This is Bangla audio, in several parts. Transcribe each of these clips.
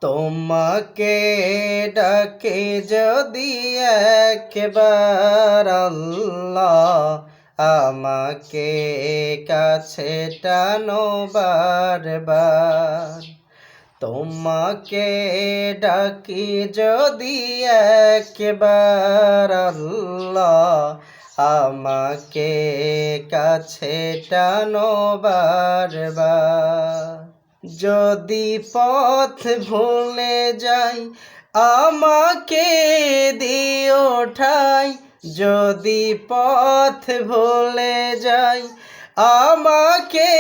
তোমাকে ডাকে যদি একবার আল্লাহ, আমাকে কাছে টানো বারবার। তোমাকে ডাকি যদি একবার আল্লাহ, আমাকে কাছে টানো বারবার। যদি পথ ভুলে যাই আমাকে দিও ঠাই, যদি পথ ভুলে যাই আমাকে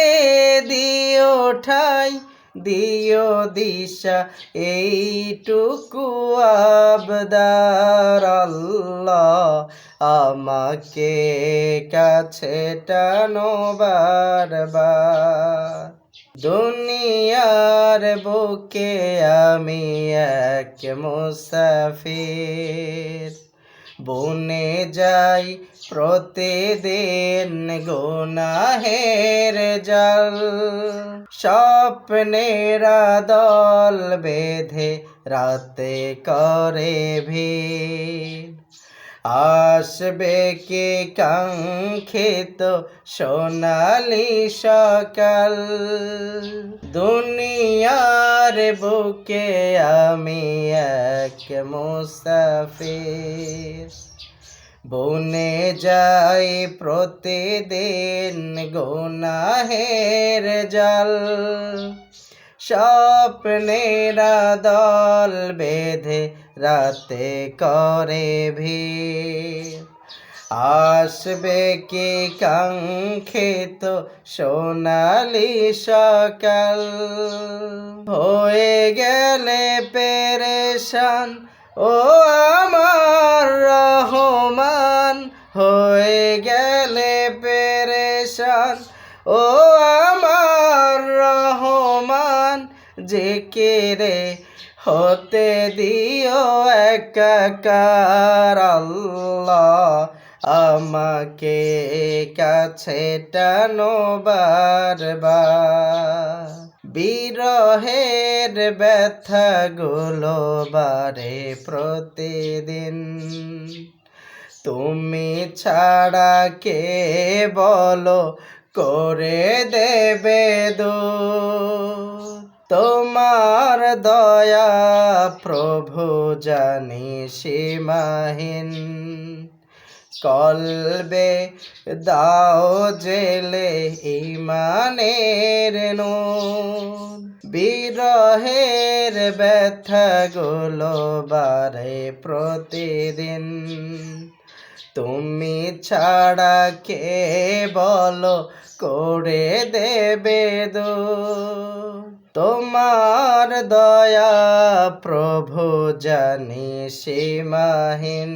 দিও ঠাই, দিও দিশা এইটুকু আবদার আল্লাহ, আমাকে কাছে টানো বারবার। দুনিয়ার বুকে আমি এক মুসাফির, বনে যাই প্রতিদিন গুনাহের জাল। স্বপ্নেরা দল বেঁধে রাতে করে ভিড়, আসবে কি কাঙ্ক্ষিত সোনালি সকাল। দুনিয়ার বুকে আমি এক মুসাফির, বনে যাই প্রতিদিন গুনাহের জাল। স্বপ্নেরা দল বেঁধে রাতে করে ভিড়, আসবে কি কাঙ্ক্ষিত সোনালি সকাল। হয়ে গেলে পেরেশান ও আমার রহমান, হয়ে গেলে পেরেশান ও আমার রহমান। জিকিরে হতে দিও একাকার আল্লাহ, আমাকে কাছে টানো বারবার। বিরহের ব্যথাগুলো বারে প্রতিদিন, তুমি ছাড়া কে বলো করে দেবে দূর। তোমার দয়া প্রভু জানি সীমাহীন, কলবে দাও জেলে ঈমানের নূর। বিরহের ব্যথাগুলো বারে প্রতিদিন, তুমি ছাড়া কে বলো করে দেবে দূর। তোমার দয়া প্রভু জানি সীমাহীন,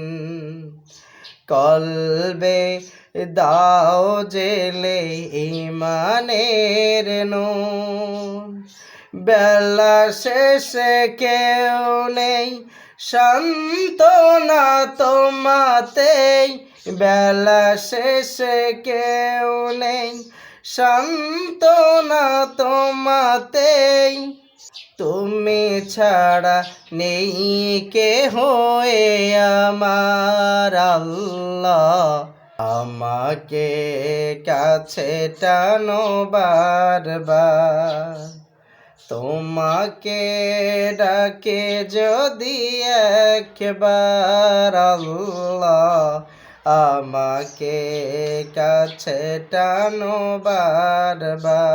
কলবে দাও জেলে ঈমানের নূর। বেলা শেষে কেউ নেই সান্ত্বনা তোমাতেই, বেলা শেষে কেউ নেই সান্ত্বনা তোমাতেই। তুমি ছাড়া নেই কেহ আমার আল্লাহ, আমাকে কাছে টানো বারবার। তোমাকে ডাকে যদি একবার আল্লাহ, আমাকে কাছে টানো বারবার।